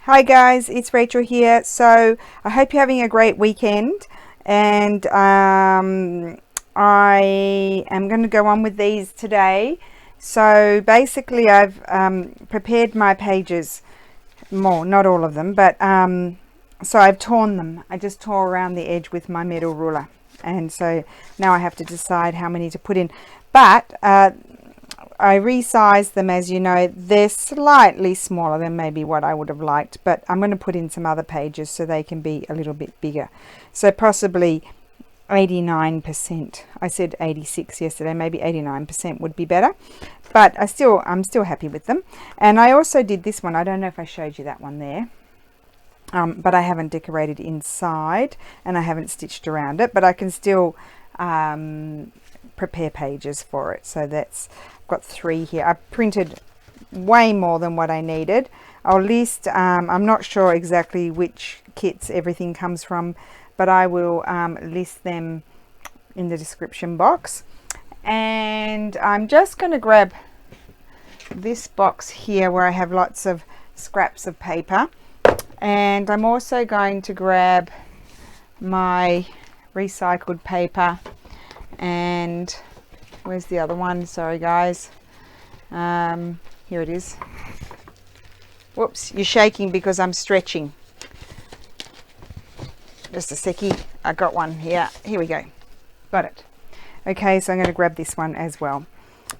Hi guys, it's Rachel here. So I hope you're having a great weekend, and I am going to go on with these today. So basically I've prepared my pages more, not all of them, but so I've torn them. I just tore around the edge with my metal ruler, and so now I have to decide how many to put in. But I resized them, as you know. They're slightly smaller than maybe what I would have liked, but I'm going to put in some other pages so they can be a little bit bigger. So possibly 89%. I said 86 yesterday, maybe 89% would be better, but I'm still happy with them. And I also did this one. I don't know if I showed you that one there. But I haven't decorated inside and I haven't stitched around it, but I can still prepare pages for it. So that's, I've got 3 here. I printed way more than what I needed. I'll list, I'm not sure exactly which kits everything comes from, but I will list them in the description box. And I'm just going to grab this box here where I have lots of scraps of paper. And I'm also going to grab my recycled paper, and where's the other one? Sorry guys, here it is. Whoops, you're shaking because I'm stretching. Just a seckie, I got one here. Here we go, got it. Okay, so I'm going to grab this one as well,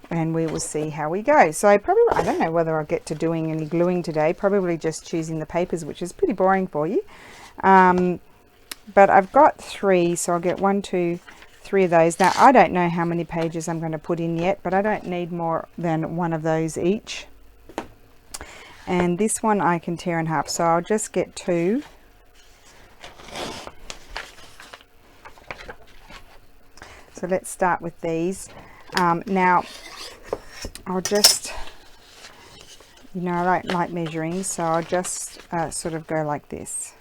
and we will see how we go. So I don't know whether I'll get to doing any gluing today, probably just choosing the papers, which is pretty boring for you. But I've got 3, so I'll get 1, 2, 3 of those. Now I don't know how many pages I'm going to put in yet, but I don't need more than 1 of those each. And this one I can tear in half, so I'll just get 2. So let's start with these. Now I'll just, you know, I don't like measuring, so I'll just sort of go like this.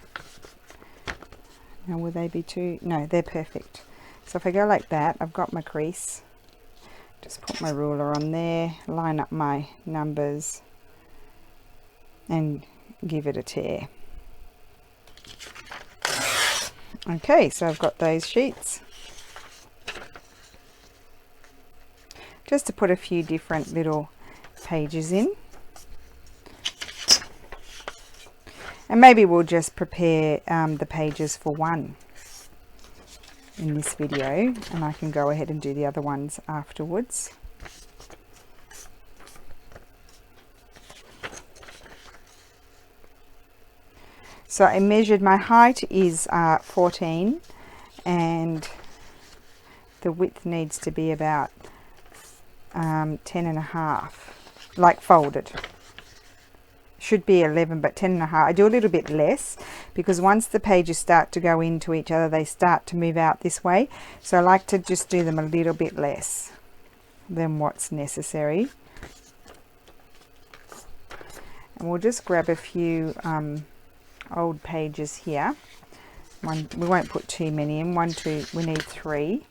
Now will they be too? No, they're perfect. So if I go like that, I've got my crease. Just put my ruler on there, line up my numbers, and give it a tear. Okay, so I've got those sheets. Just to put a few different little pages in. And maybe we'll just prepare the pages for one in this video, and I can go ahead and do the other ones afterwards. So I measured, my height is 14, and the width needs to be about 10.5, like folded. Should be 11, but 10.5. I do a little bit less because once the pages start to go into each other, they start to move out this way. So I like to just do them a little bit less than what's necessary. And we'll just grab a few old pages here. We won't put too many in. 1, 2, we need 3.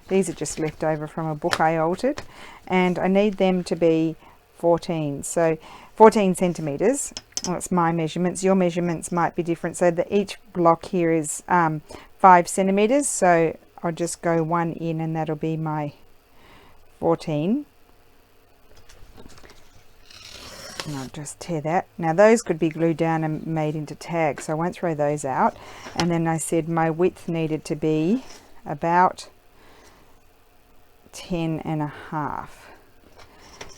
These are just left over from a book I altered, and I need them to be 14. So 14 centimeters. That's my measurements. Your measurements might be different. So each block here is 5 centimeters. So I'll just go 1 in, and that'll be my 14. And I'll just tear that. Now those could be glued down and made into tags, so I won't throw those out. And then I said my width needed to be about 10.5.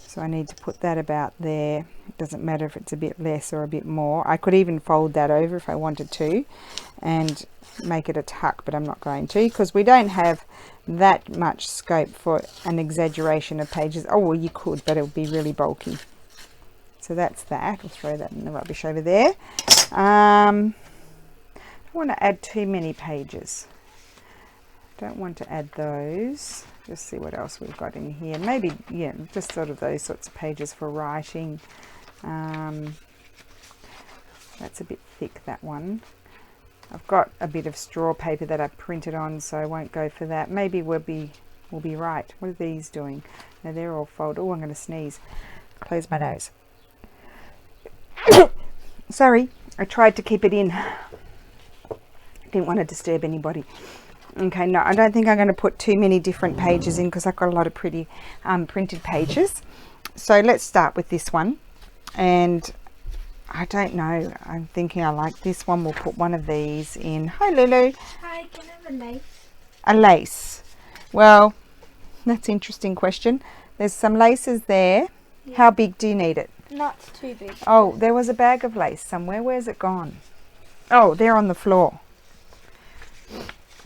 So I need to put that about there. It doesn't matter if it's a bit less or a bit more. I could even fold that over if I wanted to and make it a tuck, but I'm not going to because we don't have that much scope for an exaggeration of pages. Oh, well, you could, but it would be really bulky. So that's that. I'll throw that in the rubbish over there. I don't want to add too many pages. Don't want to add those. Just see what else we've got in here. Maybe, yeah, just sort of those sorts of pages for writing. That's a bit thick, that one. I've got a bit of straw paper that I printed on, so I won't go for that. Maybe we'll be right. What are these doing? No, they're all folded. Oh, I'm going to sneeze. Close my nose. Sorry, I tried to keep it in. Didn't want to disturb anybody. Okay, no, I don't think I'm going to put too many different pages in because I've got a lot of pretty printed pages. So let's start with this one. And I don't know, I'm thinking I like this one. We'll put one of these in. Hi, Lulu. Hi, can I have a lace? A lace. Well, that's an interesting question. There's some laces there. Yeah. How big do you need it? Not too big. Oh, there was a bag of lace somewhere. Where's it gone? Oh, they're on the floor.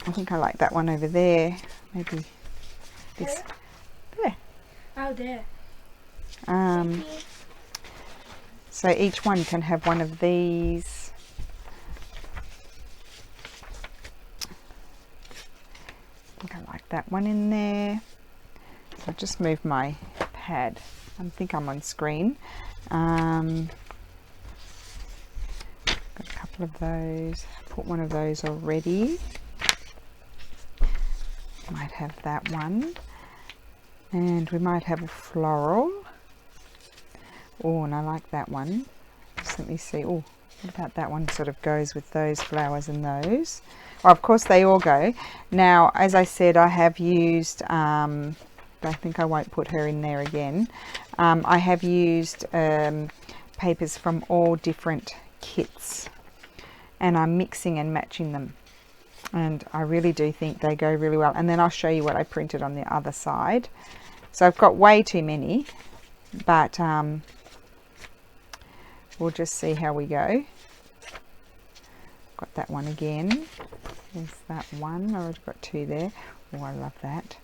I think I like that one over there. Maybe this. There. Oh, there. So each one can have one of these. I think I like that one in there. So I'll just move my pad. I think I'm on screen. Got a couple of those. Put one of those already. Might have that one. And we might have a floral. Oh, and I like that one. Just let me see. Oh, what about that one? Sort of goes with those flowers and those. Well, of course they all go. Now, as I said, I have used, I think I won't put her in there again. I have used papers from all different kits. And I'm mixing and matching them. And I really do think they go really well. And then I'll show you what I printed on the other side. So I've got way too many. But we'll just see how we go. Got that one again. There's that one. I've already got two there. Oh, I love that.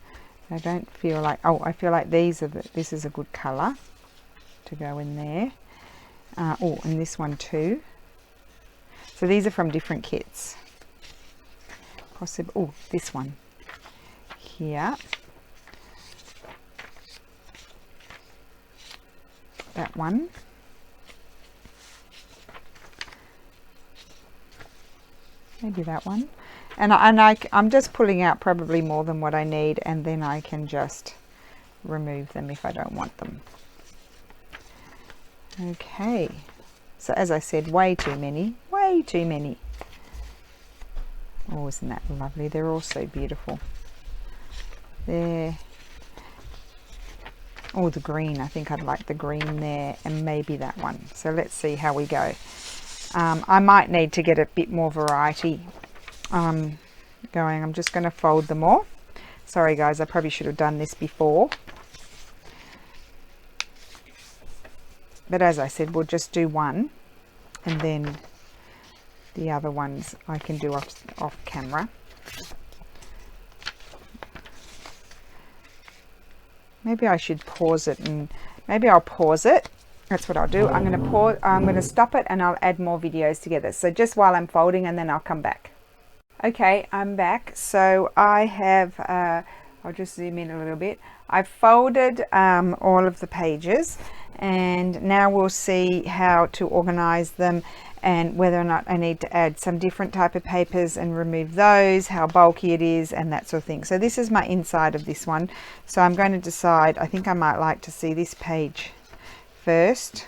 I don't feel like, oh, I feel like these are this is a good colour to go in there. Oh, and this one too. So these are from different kits. Possible. Oh, this one here. That one. Maybe that one. And I'm just pulling out probably more than what I need, and then I can just remove them if I don't want them. Okay. So as I said, way too many. Way too many. Oh, isn't that lovely? They're all so beautiful. There. Oh, the green. I think I'd like the green there, and maybe that one. So let's see how we go. I might need to get a bit more variety going. I'm just going to fold them all. Sorry guys, I probably should have done this before. But as I said, we'll just do one, and then the other ones I can do off camera. Maybe I should pause it, and maybe I'll pause it. That's what I'll do. I'm going to pause. I'm going to stop it, and I'll add more videos together. So just while I'm folding, and then I'll come back. Okay, I'm back. So I have, I'll just zoom in a little bit. I've folded all of the pages, and now we'll see how to organize them and whether or not I need to add some different type of papers and remove those, how bulky it is, and that sort of thing. So this is my inside of this one. So I'm going to decide, I think I might like to see this page first,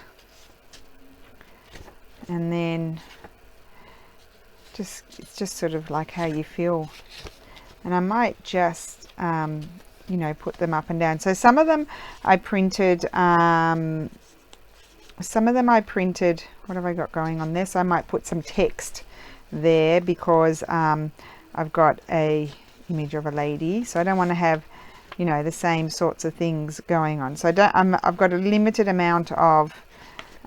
and then it's just sort of like how you feel. And I might just you know, put them up and down. So some of them I printed what have I got going on there? So I might put some text there because I've got a image of a lady, so I don't want to have, you know, the same sorts of things going on. So I've got a limited amount of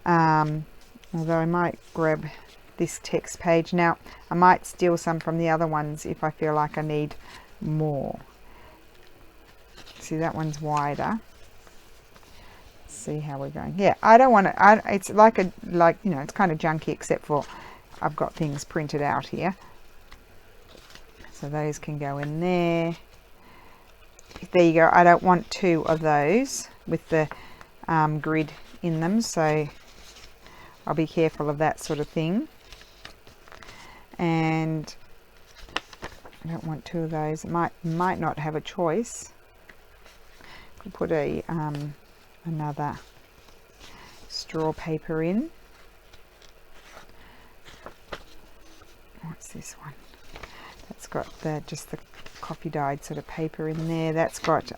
although I might grab this text page. Now I might steal some from the other ones if I feel like I need more. See, that one's wider. See how we're going. Yeah, I don't want to, it's like you know, it's kind of junky, except for I've got things printed out here, so those can go in there. There you go. I don't want two of those with the grid in them, so I'll be careful of that sort of thing. And I don't want two of those. Might not have a choice. Could put a another straw paper in. what's this one? That's got just the coffee dyed sort of paper in there. That's got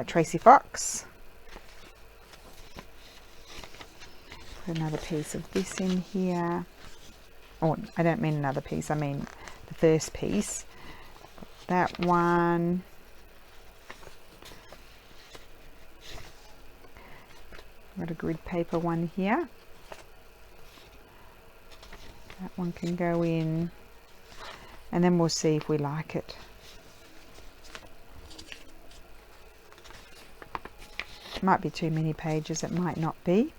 Tracy Fox. Put another piece of this in here. Oh, I don't mean another piece, I mean the first piece. That one. Got a grid paper one here. That one can go in, and then we'll see if we like it. Might be too many pages, it might not be.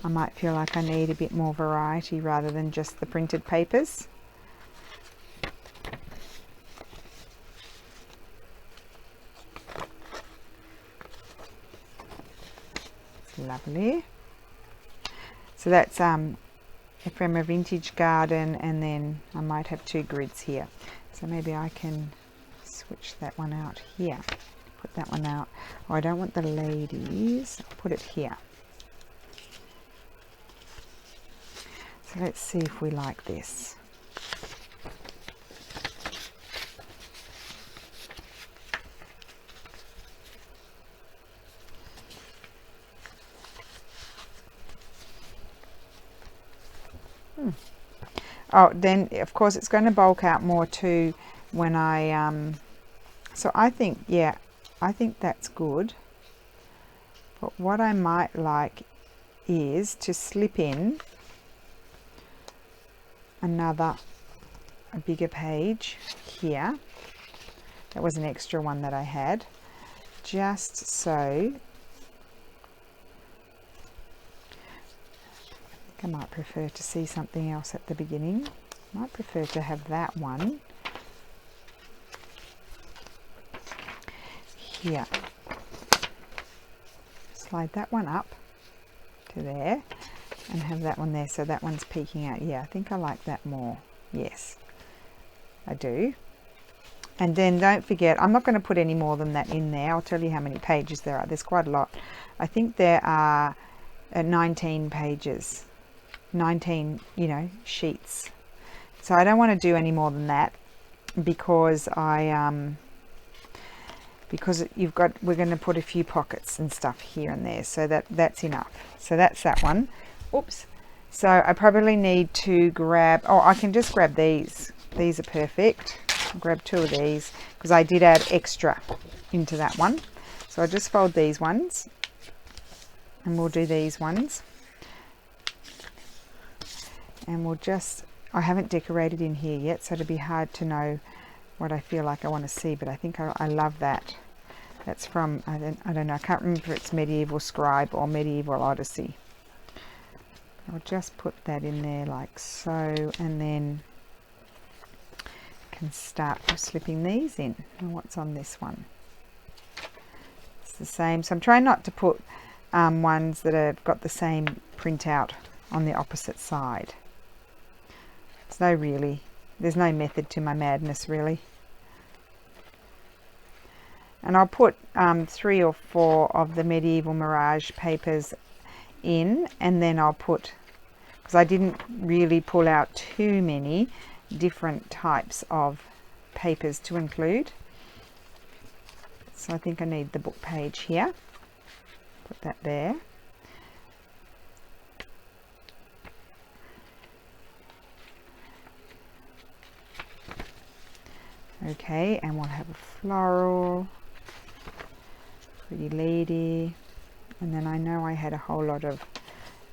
I might feel like I need a bit more variety rather than just the printed papers. Lovely. So that's Ephemera Vintage Garden, and then I might have 2 grids here. So maybe I can switch that one out here. Put that one out. Oh, I don't want the ladies. I'll put it here. So let's see if we like this. Oh, then of course it's going to bulk out more too when I so I think, yeah, I think that's good. But what I might like is to slip in a bigger page here. That was an extra one that I had, just so I might prefer to see something else at the beginning. Might prefer to have that one here. Slide that one up to there and have that one there, so that one's peeking out. Yeah, I think I like that more. Yes, I do. And then don't forget, I'm not going to put any more than that in there. I'll tell you how many pages there are. There's quite a lot. I think there are 19 pages. 19, you know, sheets. So I don't want to do any more than that, because because we're going to put a few pockets and stuff here and there, so that's enough. So that's that one. Oops. So I probably need to grab, oh, I can just grab these. These are perfect. I'll grab 2 of these because I did add extra into that one. So I just fold these ones, and we'll do these ones. And we'll just, I haven't decorated in here yet, so it'll be hard to know what I feel like I want to see, but I think I love that. That's from, I don't know, I can't remember if it's Medieval Scribe or Medieval Odyssey. I'll just put that in there like so, and then can start slipping these in. And what's on this one? It's the same. So I'm trying not to put ones that have got the same printout on the opposite side. There's no method to my madness, really. And I'll put 3 or 4 of the Medieval Mirage papers in, and then I'll put, because I didn't really pull out too many different types of papers to include. So I think I need the book page here. Put that there. Okay, and we'll have a floral, pretty lady, and then I know I had a whole lot of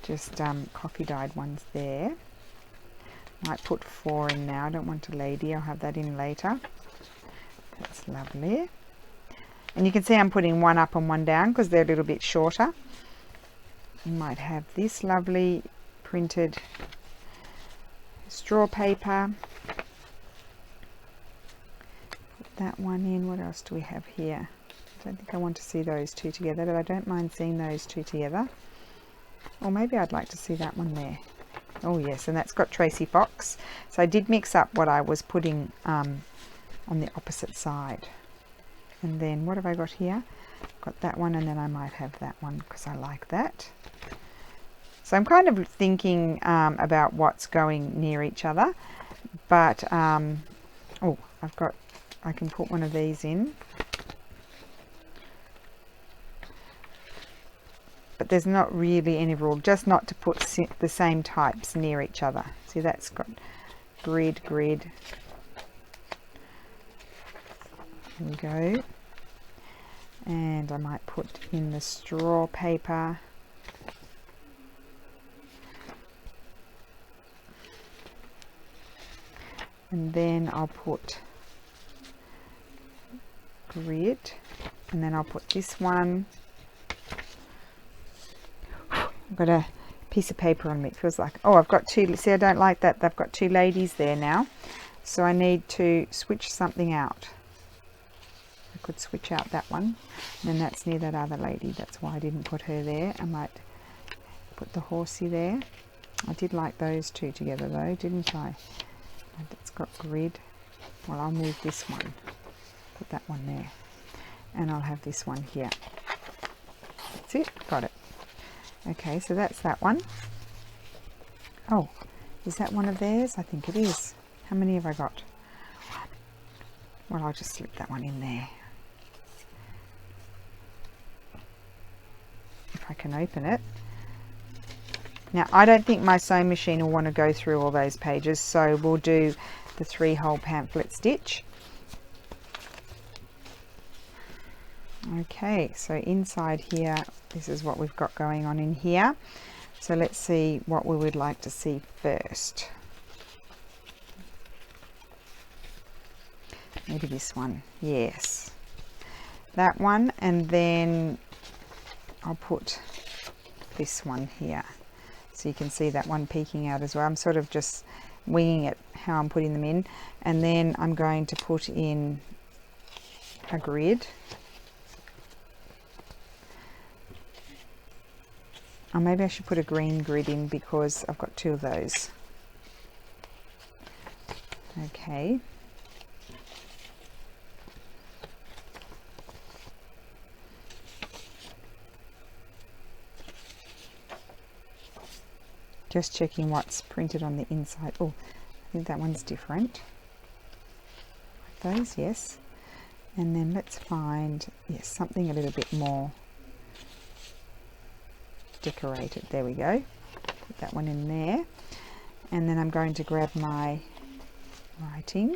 just coffee dyed ones there. Might put 4 in now. I don't want a lady, I'll have that in later. That's lovely. And you can see I'm putting 1 up and 1 down because they're a little bit shorter. You might have this lovely printed straw paper. That one in. What else do we have here? I don't think I want to see those 2 together, but I don't mind seeing those 2 together. Or maybe I'd like to see that one there. Oh yes, and that's got Tracy Fox. So I did mix up what I was putting on the opposite side. And then what have I got here? Got that one, and then I might have that one because I like that. So I'm kind of thinking about what's going near each other, but oh, I can put one of these in, but there's not really any rule, just not to put the same types near each other. See, that's got grid. There we go. And I might put in the straw paper. And then I'll put grid, and then I'll put this one. I've got a piece of paper on me. It feels like, oh, I've got two. See, I don't like that. They've got two ladies there now. So I need to switch something out. I could switch out that one. And then that's near that other lady. That's why I didn't put her there. I might put the horsey there. I did like those two together though, didn't I? And it's got grid. Well, I'll move this one. Put that one there. And I'll have this one here. That's it. Got it. Okay, so that's that one. Oh, is that one of theirs? I think it is. How many have I got? Well, I'll just slip that one in there. If I can open it. Now, I don't think my sewing machine will want to go through all those pages, so we'll do the 3-hole pamphlet stitch. Okay, so inside here, this is what we've got going on in here. So let's see what we would like to see first. Maybe this one. Yes. That one, and then I'll put this one here. So you can see that one peeking out as well. I'm sort of just winging it how I'm putting them in. And then I'm going to put in a grid. Or maybe I should put a green grid in because I've got two of those. Okay. Just checking what's printed on the inside. Oh, I think that one's different. Like those, yes. And then let's find, yes, something a little bit more decorated. There we go. Put that one in there. And then I'm going to grab my writing.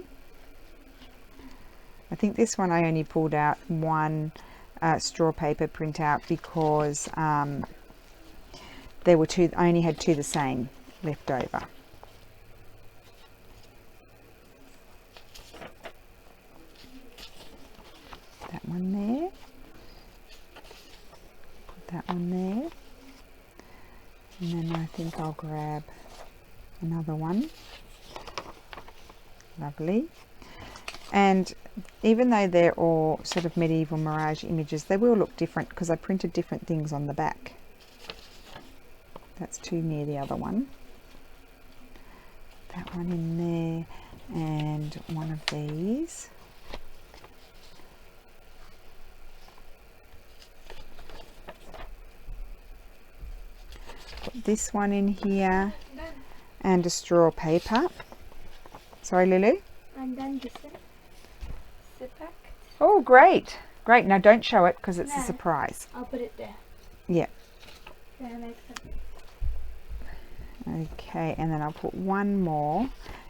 I think this one I only pulled out one straw paper printout because there were two, I only had two the same left over. That one there. Put that one there. And then I think I'll grab another one. Lovely. And even though they're all sort of Medieval Mirage images, they will look different because I printed different things on the back. That's too near the other one. That one in there, and one of these. Put this one in here, and a straw paper. Sorry, Lulu? I'm done this one. Sit back. Oh, great. Great. Now don't show it because it's No. a surprise. I'll put it there. Yeah. Then I put it. Okay, and then I'll put one more,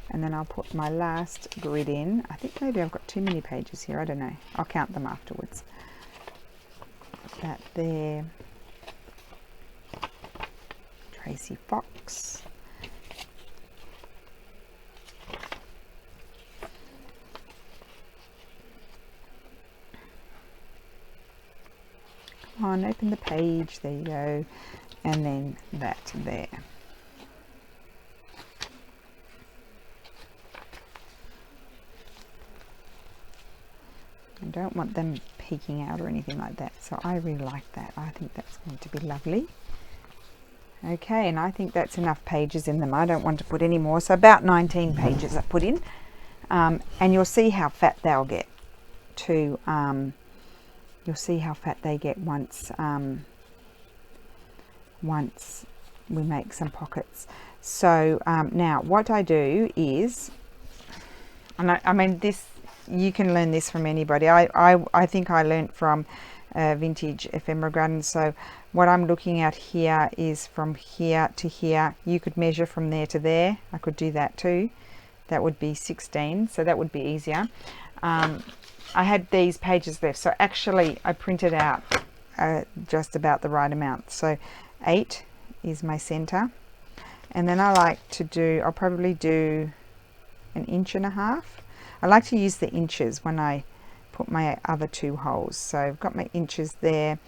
and then I'll put my last grid in. I think maybe I've got too many pages here. I don't know. I'll count them afterwards. Put that there. Tracy Fox. Come on, open the page. There you go. And then that there. I don't want them peeking out or anything like that, so I really like that. I think that's going to be lovely. Okay, and I think that's enough pages in them. I don't want to put any more, so about 19 pages I put in, and you'll see how fat they'll get too. You'll see how fat they get once we make some pockets. So now what I do is, and I mean this, you can learn this from anybody. I think I learned from Vintage Ephemera Garden. So what I'm looking at here is from here to here. You could measure from there to there. I could do that too. That would be 16, so that would be easier. I had these pages left, so actually I printed out just about the right amount. So 8 is my center, and then I like to do, I'll probably do 1.5 inches. I like to use the inches when I put my other 2 holes. So I've got my inches there,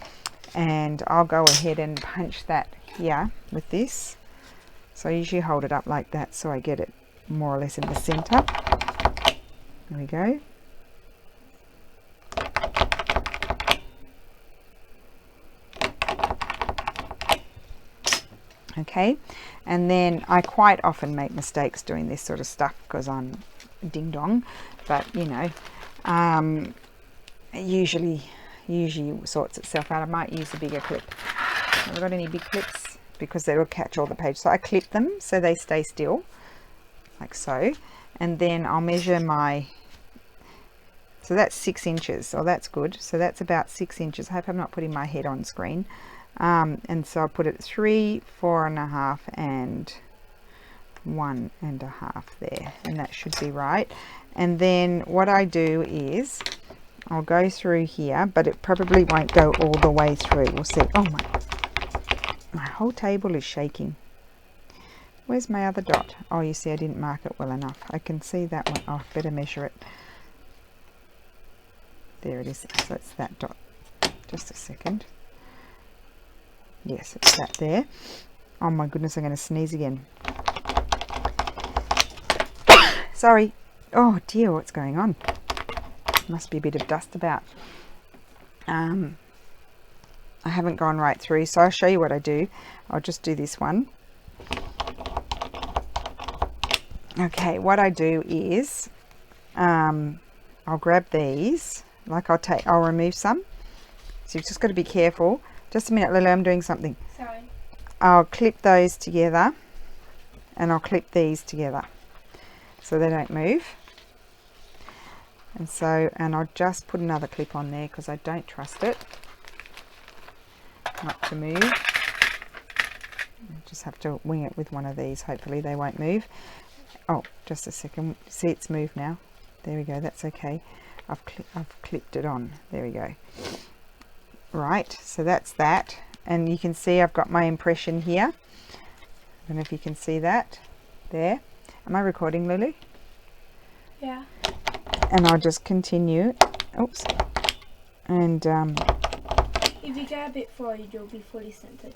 and I'll go ahead and punch that here with this. So I usually hold it up like that so I get it more or less in the center. There we go. Okay, and then I quite often make mistakes doing this sort of stuff because I'm ding dong, but you know, it usually sorts itself out. I might use a bigger clip. Have I got any big clips? Because they will catch all the pages. So I clip them so they stay still, like so, and then I'll measure my, so that's 6 inches, so that's good. So that's about 6 inches. I hope I'm not putting my head on screen. And so I'll put it 3, 4.5 and 1.5 there, and that should be right. And then what I do is I'll go through here, but it probably won't go all the way through. We'll see. Oh my whole table is shaking. Where's my other dot? Oh, you see I didn't mark it well enough. I can see that one. Oh, I better measure it. There it is. So it's that dot. Just a second. Yes, it's that there. Oh my goodness, I'm going to sneeze again. Sorry. Oh dear, what's going on? Must be a bit of dust about. I haven't gone right through, so I'll show you what I do. I'll just do this one. Okay, what I do is I'll grab these, like I'll remove some. So you've just got to be careful. Just a minute, Lily, I'm doing something. Sorry. I'll clip those together, and I'll clip these together so they don't move. And so, and I'll just put another clip on there because I don't trust it not to move. I just have to wing it with one of these. Hopefully they won't move. Oh, just a second. See, it's moved now. There we go. That's okay. I've clipped it on. There we go. Right, so that's that, and you can see I've got my impression here. I don't know if you can see that there. Am I recording, Lulu? Yeah. And I'll just continue. Oops. And if you go a bit forward, you'll be fully centered.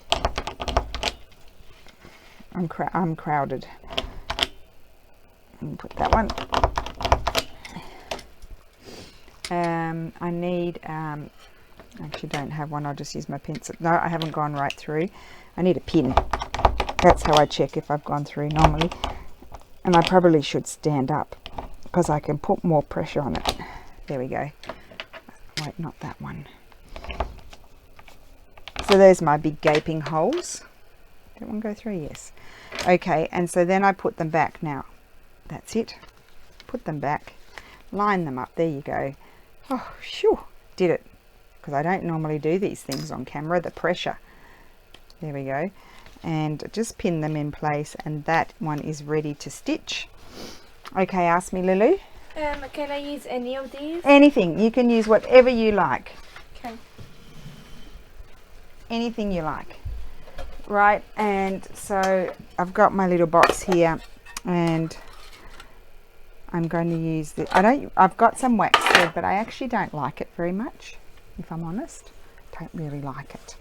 I'm crowded. Put that one. I need I actually don't have one. I'll just use my pencil. No, I haven't gone right through. I need a pin. That's how I check if I've gone through normally. And I probably should stand up because I can put more pressure on it. There we go. Wait, not that one. So there's my big gaping holes. Did one go through? Yes. Okay, and so then I put them back now. That's it. Put them back. Line them up. There you go. Oh, phew. Did it. Because I don't normally do these things on camera, the pressure. There we go. And just pin them in place, and that one is ready to stitch. Okay, ask me, Lulu. Can I use any of these? Anything. You can use whatever you like. Okay. Anything you like. Right, and so I've got my little box here, and I'm going to use the, I've got some wax thread, but I actually don't like it very much. If I'm honest, I don't really like it.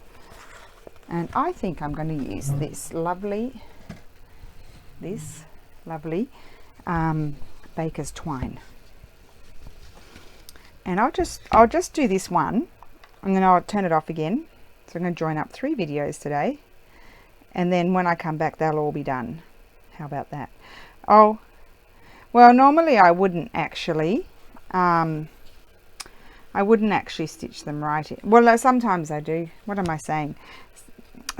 And I think I'm going to use this lovely baker's twine. And I'll just do this one, and then I'll turn it off again. So I'm going to join up 3 videos today, and then when I come back they'll all be done. How about that? Oh, well, normally I wouldn't actually stitch them right. Well, sometimes I do. What am I saying?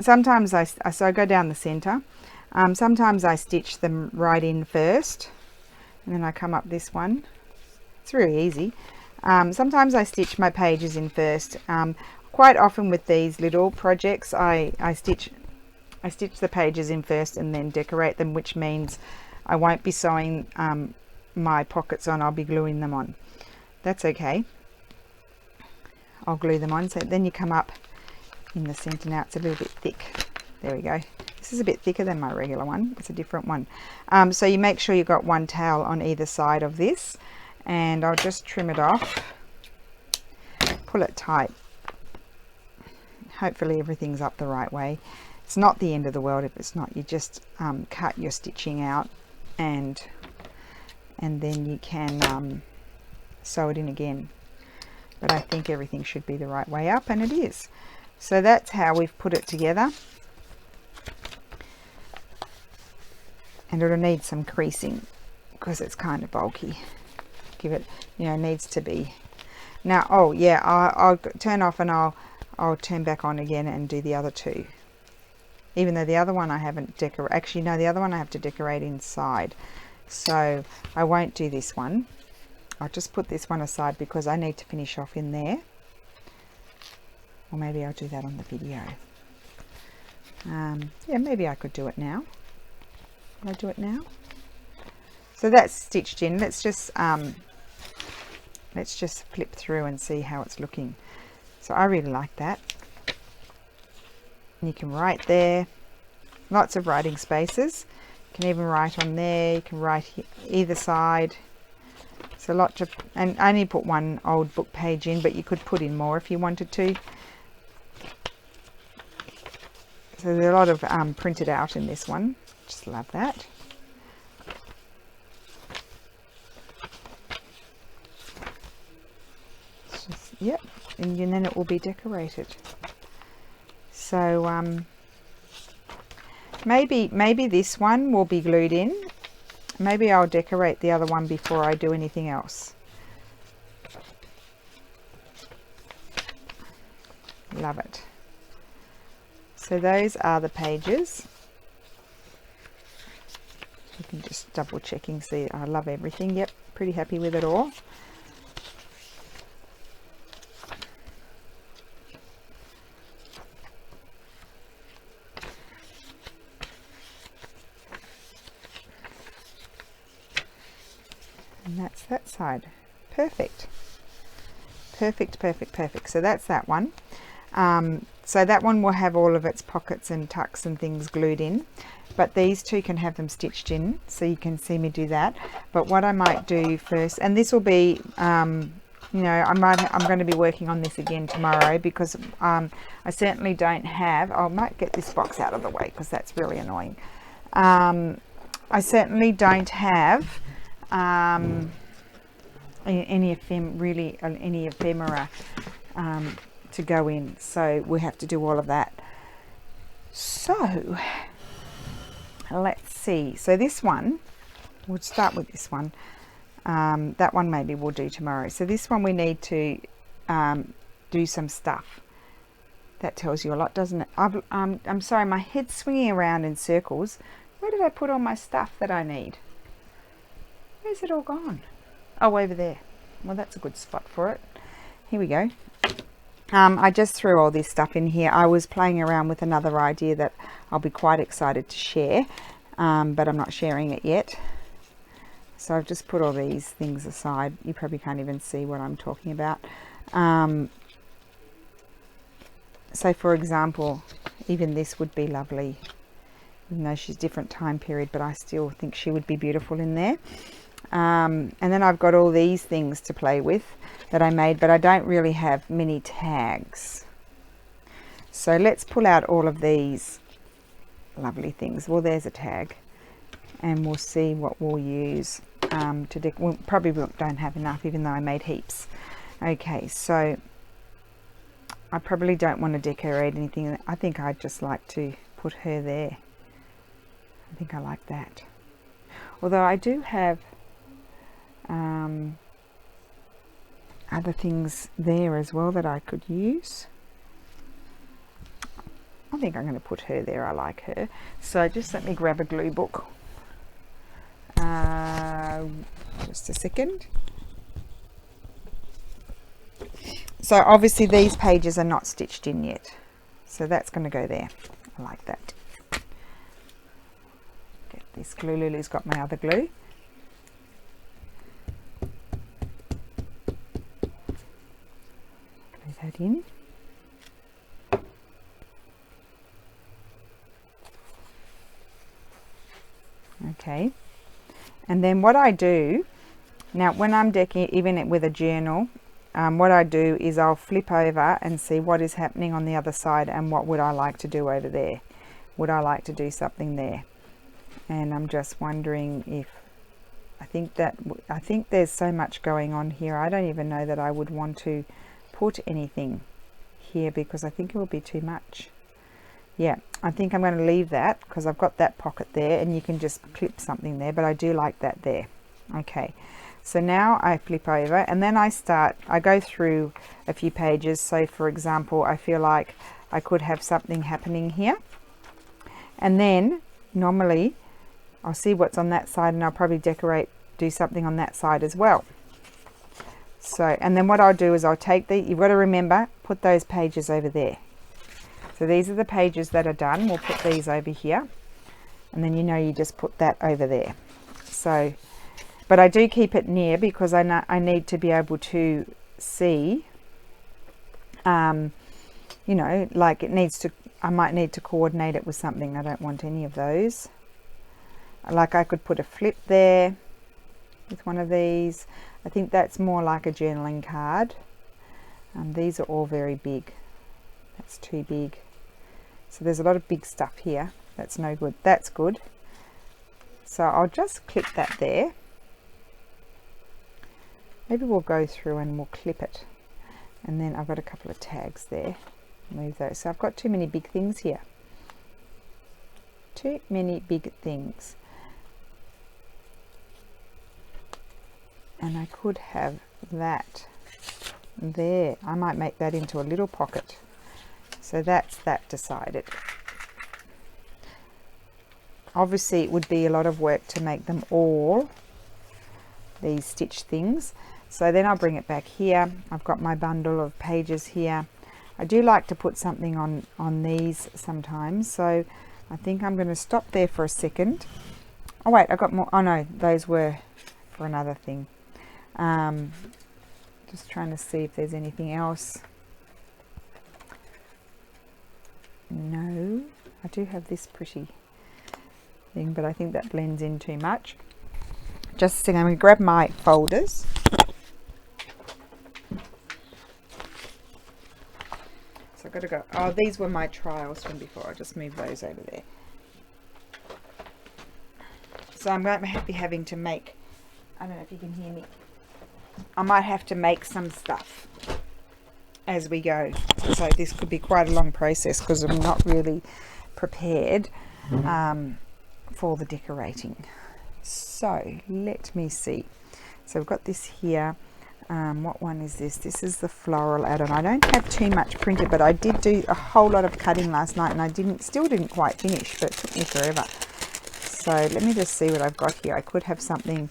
sometimes so I go down the center. Sometimes I stitch them right in first, and then I come up this one. It's really easy. Sometimes I stitch my pages in first. Quite often with these little projects, I stitch the pages in first and then decorate them, which means I won't be sewing my pockets on. I'll be gluing them on. That's okay. I'll glue them on. So then you come up in the center. Now it's a little bit thick. There we go. This is a bit thicker than my regular one. It's a different one. So you make sure you've got one towel on either side of this, and I'll just trim it off, pull it tight. Hopefully everything's up the right way. It's not the end of the world if it's not. You just cut your stitching out, and then you can sew it in again. But I think everything should be the right way up, and it is. So that's how we've put it together. And it'll need some creasing because it's kind of bulky. Give it, needs to be. Now, oh yeah, I'll turn off and I'll turn back on again and do the other two. Even though the other one I haven't decorated. Actually, no, the other one I have to decorate inside. So I won't do this one. I'll just put this one aside because I need to finish off in there. Or maybe I'll do that on the video. Yeah, maybe I could do it now. Will I do it now? So that's stitched in. Let's just flip through and see how it's looking. So I really like that. And you can write there. Lots of writing spaces. You can even write on there. You can write either side. It's a lot to, and I only put one old book page in, but you could put in more if you wanted to. So there's a lot of printed out in this one. Just love that. Yep, and then it will be decorated. So maybe this one will be glued in. Maybe I'll decorate the other one before I do anything else. Love it. So those are the pages. You can just double checking, see I love everything. Yep, pretty happy with it all. And that's that side. Perfect. Perfect, perfect, perfect. So that's that one. So that one will have all of its pockets and tucks and things glued in, but these two can have them stitched in, so you can see me do that. But what I might do first, and this will be, I'm going to be working on this again tomorrow, because I certainly don't have, I might get this box out of the way because that's really annoying. I certainly don't have any ephemera to go in, so we have to do all of that. So let's see. So this one, we'll start with this one. That one maybe we'll do tomorrow. So this one we need to do some stuff. That tells you a lot, doesn't it? I'm sorry, my head's swinging around in circles. Where did I put all my stuff that I need? Where's it all gone? Oh, over there. Well, that's a good spot for it. Here we go. I just threw all this stuff in here. I was playing around with another idea that I'll be quite excited to share, but I'm not sharing it yet. So I've just put all these things aside. You probably can't even see what I'm talking about. So for example, even this would be lovely, even though she's different time period, but I still think she would be beautiful in there. And then I've got all these things to play with that I made, but I don't really have many tags. So let's pull out all of these lovely things. Well, there's a tag, and we'll see what we'll use we probably don't have enough, even though I made heaps. Okay, so I probably don't want to decorate anything. I think I'd just like to put her there. I think I like that. Although I do have other things there as well that I could use. I think I'm going to put her there. I like her. So just let me grab a glue book. Just a second. So obviously these pages are not stitched in yet. So that's going to go there. I like that. Get this glue. Lily's got my other glue. Glue that in. Okay. And then what I do, now when I'm decking, even with a journal, what I do is I'll flip over and see what is happening on the other side and what would I like to do over there. Would I like to do something there? And I'm just wondering if, I think there's so much going on here. I don't even know that I would want to put anything here because I think it will be too much. Yeah, I think I'm going to leave that because I've got that pocket there and you can just clip something there, but I do like that there. Okay, so now I flip over and then I go through a few pages. So for example, I feel like I could have something happening here, and then normally I'll see what's on that side and I'll probably do something on that side as well. So, and then what I'll do is I'll take you've got to remember, put those pages over there. So these are the pages that are done. We'll put these over here, and then you just put that over there. So, but I do keep it near because I need to be able to see, like I might need to coordinate it with something. I don't want any of those. Like I could put a flip there with one of these. I think that's more like a journaling card. These are all very big. That's too big. So there's a lot of big stuff here. That's no good. That's good. So I'll just clip that there. Maybe we'll go through and we'll clip it. And then I've got a couple of tags there. Move those. So I've got too many big things here. Too many big things. And I could have that there. I might make that into a little pocket. So that's that decided. Obviously it would be a lot of work to make them all these stitch things. So then I'll bring it back here. I've got my bundle of pages here. I do like to put something on these sometimes. So I think I'm going to stop there for a second. Oh wait, I got more. Oh no, those were for another thing. Just trying to see if there's anything else. No, I do have this pretty thing, but I think that blends in too much. Just a second, I'm going to grab my folders. So I've got to go. Oh, these were my trials from before. I'll just move those over there. So I'm going to be having to make, I don't know if you can hear me, I might have to make some stuff as we go. So this could be quite a long process because I'm not really prepared for the decorating. So let me see. So we've got this here. What one is this? This is the floral add-on. I don't have too much printed, but I did do a whole lot of cutting last night and I still didn't quite finish, but it took me forever. So let me just see what I've got here. I could have something.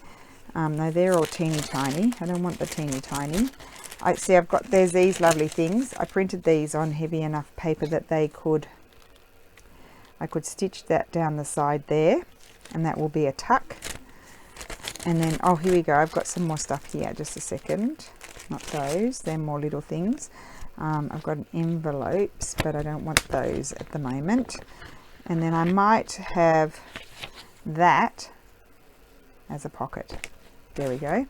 No, they're all teeny tiny. I don't want the teeny tiny. I see there's these lovely things. I printed these on heavy enough paper that I could stitch that down the side there, and that will be a tuck. And then, oh, here we go. I've got some more stuff here. Just a second. Not those. They're more little things. I've got envelopes, but I don't want those at the moment. And then I might have that as a pocket. There we go.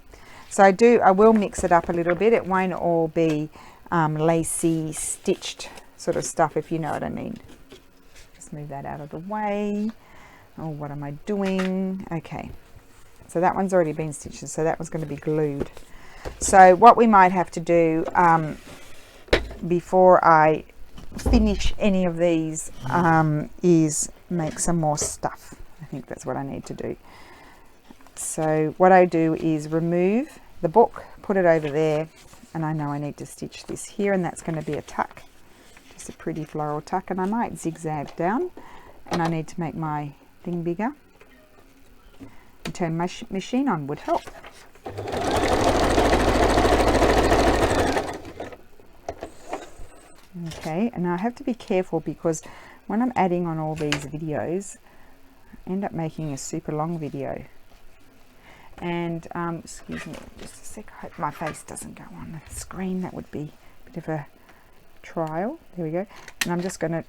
So I will mix it up a little bit. It won't all be lacy, stitched sort of stuff, if you know what I mean. Just move that out of the way. Oh, what am I doing? Okay. So that one's already been stitched, so that one's going to be glued. So what we might have to do before I finish any of these is make some more stuff. I think that's what I need to do. So what I do is remove the book, put it over there, and I know I need to stitch this here, and that's going to be a tuck. It's a pretty floral tuck, and I might zigzag down, and I need to make my thing bigger. And turn my machine on would help. Okay, and I have to be careful because when I'm adding on all these videos, I end up making a super long video. And excuse me just a sec, I hope my face doesn't go on the screen. That would be a bit of a trial. There we go. And I'm just going to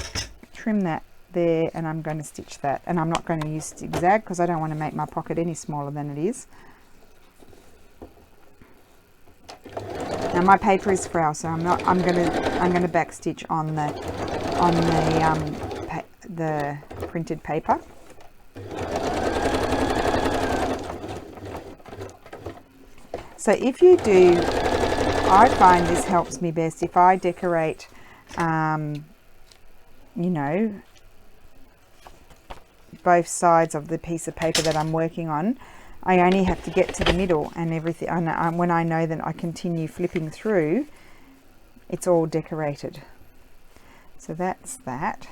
trim that there, and I'm going to stitch that, and I'm not going to use zigzag because I don't want to make my pocket any smaller than it is. Now my paper is frail, so I'm going to backstitch on the printed paper. So if you do, I find this helps me best if I decorate, you know, both sides of the piece of paper that I'm working on. I only have to get to the middle and everything. When I know that I continue flipping through, it's all decorated. So that's that.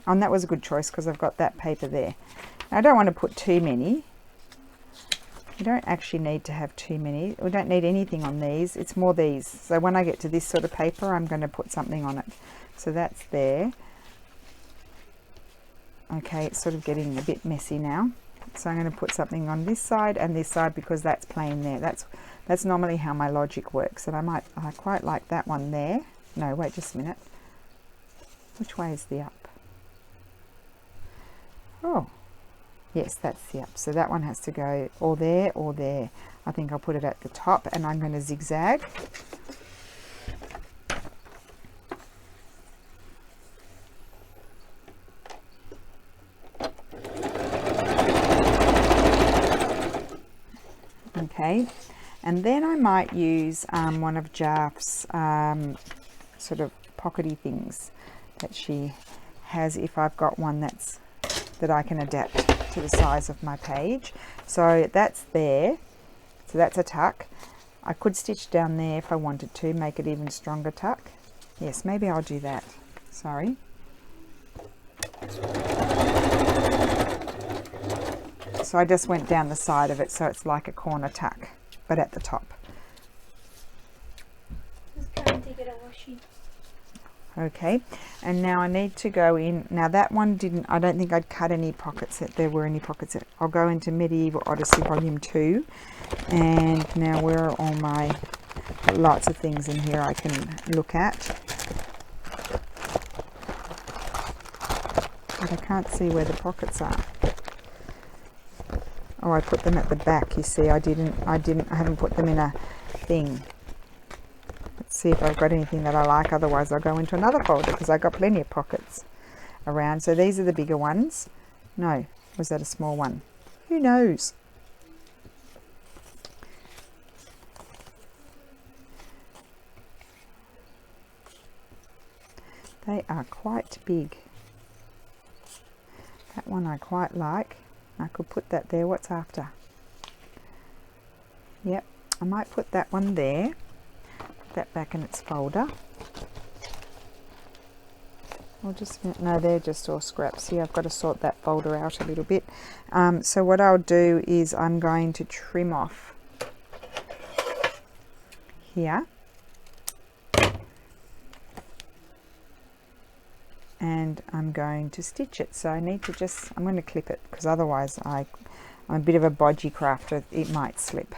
And that was a good choice because I've got that paper there. Now, I don't want to put too many. You don't actually need to have too many. We don't need anything on these. It's more these. So when I get to this sort of paper, I'm going to put something on it. So that's there. Okay, it's sort of getting a bit messy now. So I'm going to put something on this side and this side because that's plain there. That's normally how my logic works. And I quite like that one there. No, wait just a minute. Which way is the up? Oh, yes, that's the up. So that one has to go or there or there. I think I'll put it at the top, and I'm going to zigzag. Okay, and then I might use one of Jaf's sort of pockety things that she has, if I've got one that I can adapt to the size of my page. So that's there. So that's a tuck. I could stitch down there if I wanted to, make it even stronger tuck. Yes, maybe I'll do that. Sorry. So I just went down the side of it, so it's like a corner tuck, but at the top. Just going to get a washing. Okay, and now I need to go in. Now that one didn't, I don't think I'd cut any pockets, that there were any pockets. I'll go into Medieval Odyssey Volume 2. And now where are all my, lots of things in here I can look at. But I can't see where the pockets are. Oh, I put them at the back, you see. I haven't put them in a thing. Let's see if I've got anything that I like, otherwise I'll go into another folder because I've got plenty of pockets around. So these are the bigger ones. No, was that a small one? Who knows? They are quite big. That one I quite like. I could put that there. What's after? Yep, I might put that one there. Put that back in its folder. Or just, no, they're just all scraps. See, I've got to sort that folder out a little bit. So what I'll do is I'm going to trim off here. And I'm going to stitch it. So I need to just, I'm going to clip it because otherwise I'm a bit of a bodgy crafter. It might slip.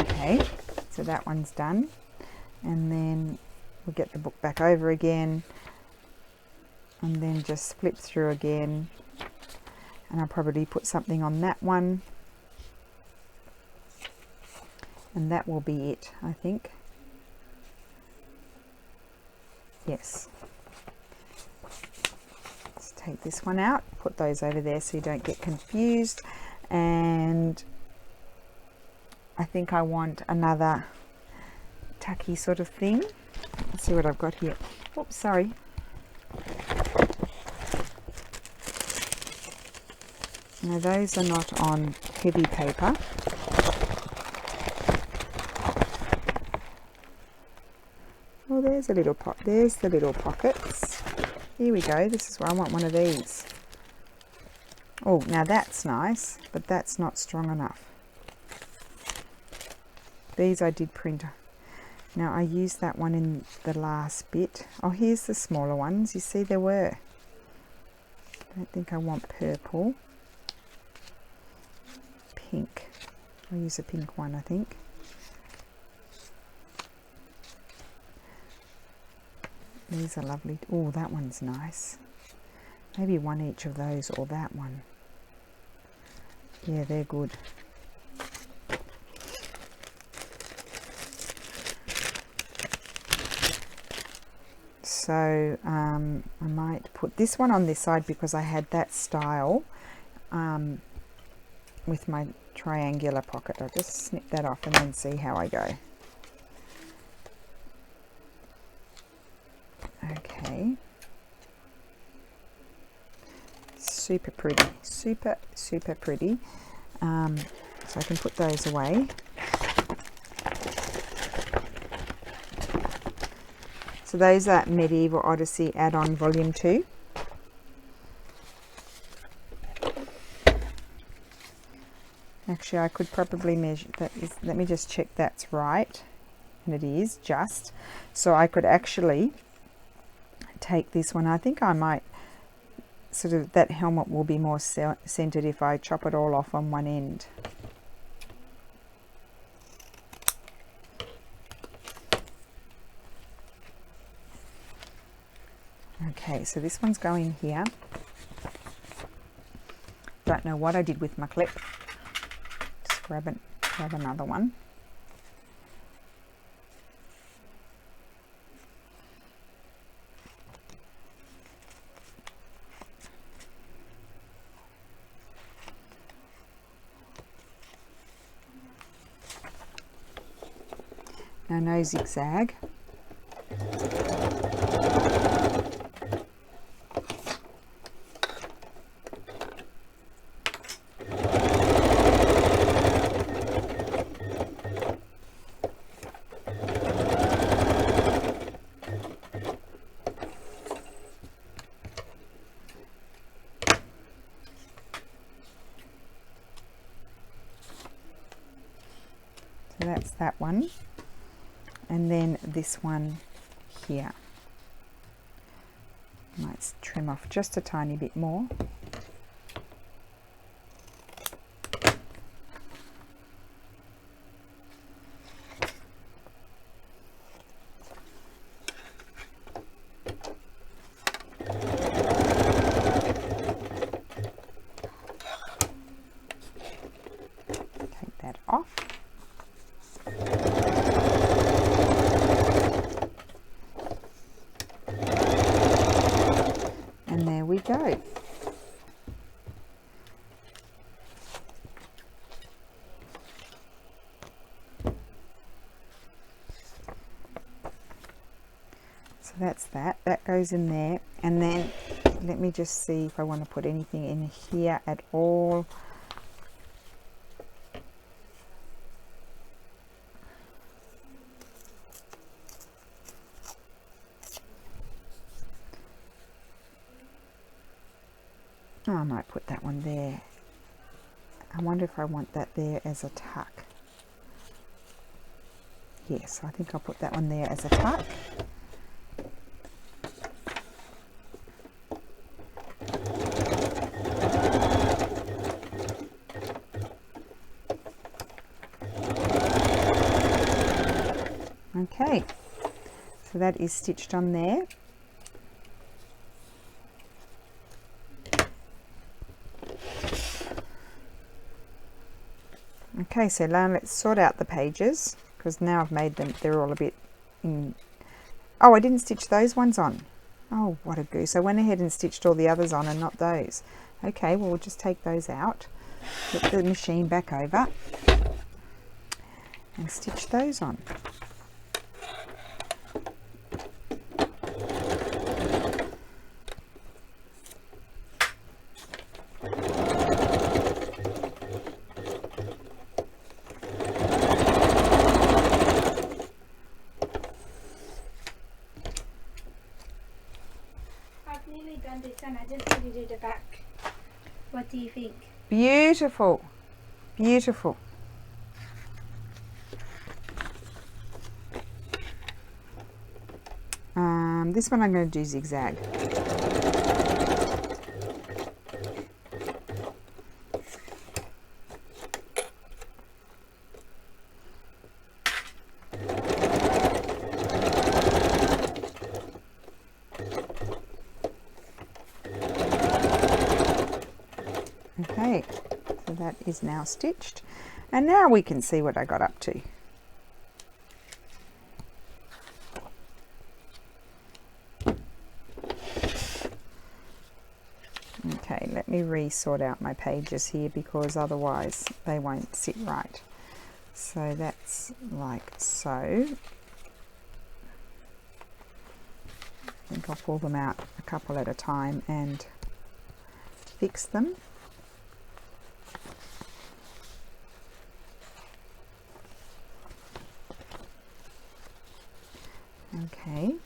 Okay, so that one's done, and then we'll get the book back over again and then just flip through again, and I'll probably put something on that one. and that will be it, I think. Yes. Let's take this one out, put those over there so you don't get confused. And I think I want another tacky sort of thing. Let's see what I've got here. Oops, sorry. Now those are not on heavy paper. Oh, there's a little pot. There's the little pockets. Here we go. This is where I want one of these. Oh, now that's nice, but that's not strong enough. These I did print. Now I used that one in the last bit. Oh, here's the smaller ones. You see there were. I don't think I want purple. Pink. I'll use a pink one, I think. These are lovely. Oh, that one's nice. Maybe one each of those or that one. Yeah, they're good. So I might put this one on this side because I had that style with my triangular pocket. I'll just snip that off and then see how I go. Okay. Super pretty. Super, super pretty. So I can put those away. So those are Medieval Odyssey add-on volume 2. Actually, I could probably measure that. Let me just check that's right. And it is just. So I could actually take this one. I think I might sort of, that helmet will be more centered if I chop it all off on one end. Okay, so this one's going here. Don't know what I did with my clip. Just grab another one. Now no zigzag. So that's that one. And then this one here. Might trim off just a tiny bit more. Take that off. And there we go. So that's that. That goes in there. And then let me just see if I want to put anything in here at all. Oh, I might put that one there. I wonder if I want that there as a tuck. Yes, I think I'll put that one there as a tuck. Okay, so that is stitched on there. Okay, so now let's sort out the pages, because now I've made them, they're all a bit in... Oh, I didn't stitch those ones on. Oh, what a goose. I went ahead and stitched all the others on and not those. Okay, well, we'll just take those out, put the machine back over and stitch those on. I've nearly done this and I just want to do the back. What do you think? Beautiful, beautiful. This one I'm going to do zigzag. Okay, so that is now stitched, and now we can see what I got up to. Okay, let me re-sort out my pages here because otherwise they won't sit right. So that's like so. I think I'll pull them out a couple at a time and fix them. Okay, and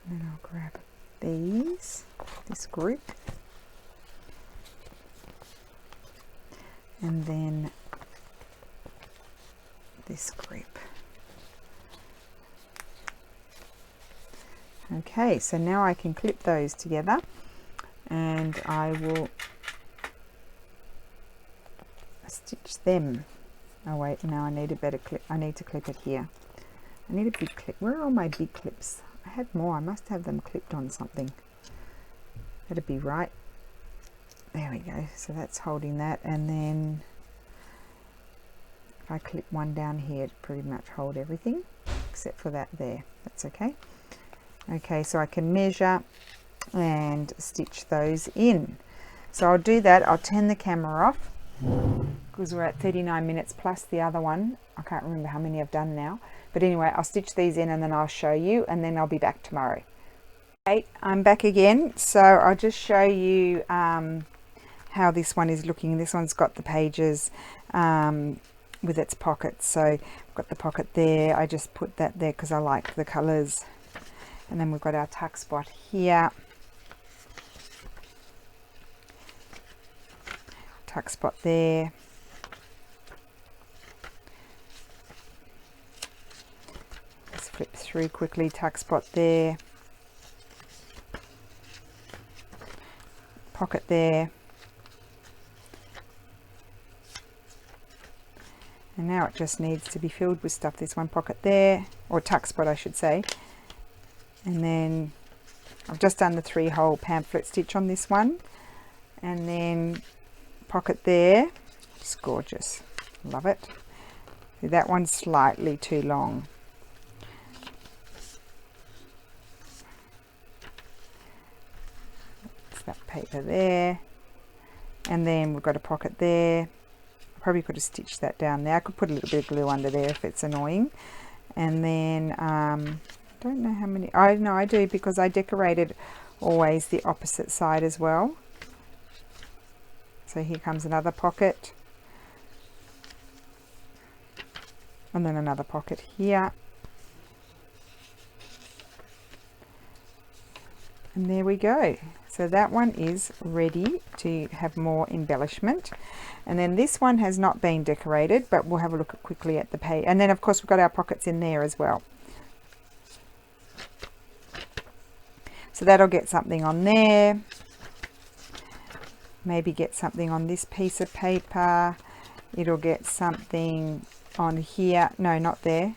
then I'll grab this group, and then this group. Okay, so now I can clip those together, and I will stitch them. Oh wait, now I need a better clip. I need to clip it here. I need a big clip. Where are all my big clips? I had more. I must have them clipped on something. That'd be right. There we go. So that's holding that, and then if I clip one down here, it pretty much hold everything except for that there. That's okay. Okay, so I can measure and stitch those in. So I'll do that. I'll turn the camera off because we're at 39 minutes plus the other one. I can't remember how many I've done now. But anyway, I'll stitch these in and then I'll show you, and then I'll be back tomorrow. Okay, I'm back again. So I'll just show you how this one is looking. This one's got the pages with its pockets. So I've got the pocket there. I just put that there because I like the colours. And then we've got our tuck spot here. Tuck spot there. Just flip through quickly, tuck spot there. Pocket there. And now it just needs to be filled with stuff. There's one pocket there, or tuck spot I should say. And then I've just done the 3-hole pamphlet stitch on this one, and then pocket there. It's gorgeous, love it. That one's slightly too long. It's that paper there, and then we've got a pocket there. I probably could have stitched that down there. I could put a little bit of glue under there if it's annoying. And then don't know how many. I know I do because I decorated always the opposite side as well. So here comes another pocket, and then another pocket here, and there we go. So that one is ready to have more embellishment. And then this one has not been decorated, but we'll have a look quickly at the page. And then of course we've got our pockets in there as well. So that'll get something on there. Maybe get something on this piece of paper. It'll get something on here. No, not there.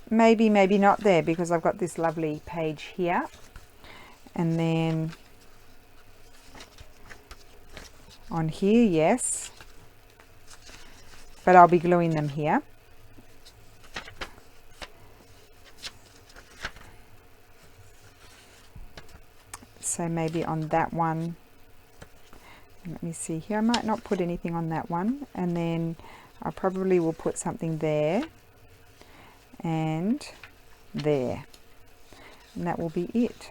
Maybe not there because I've got this lovely page here. And then on here, yes. but I'll be gluing them here. So maybe on that one, let me see here, I might not put anything on that one, and then I probably will put something there and there, and that will be it.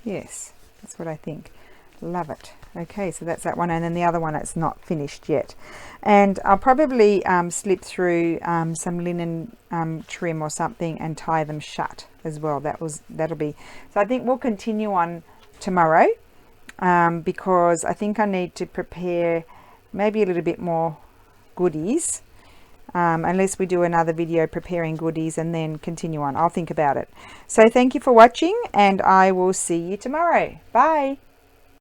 Yes, that's what I think. Love it. Okay, so that's that one, and then the other one, it's not finished yet. And I'll probably slip through some linen trim or something and tie them shut as well. That'll be, so I think we'll continue on tomorrow, because I think I need to prepare maybe a little bit more goodies, unless we do another video preparing goodies and then continue on. I'll think about it. So thank you for watching, and I will see you tomorrow. Bye.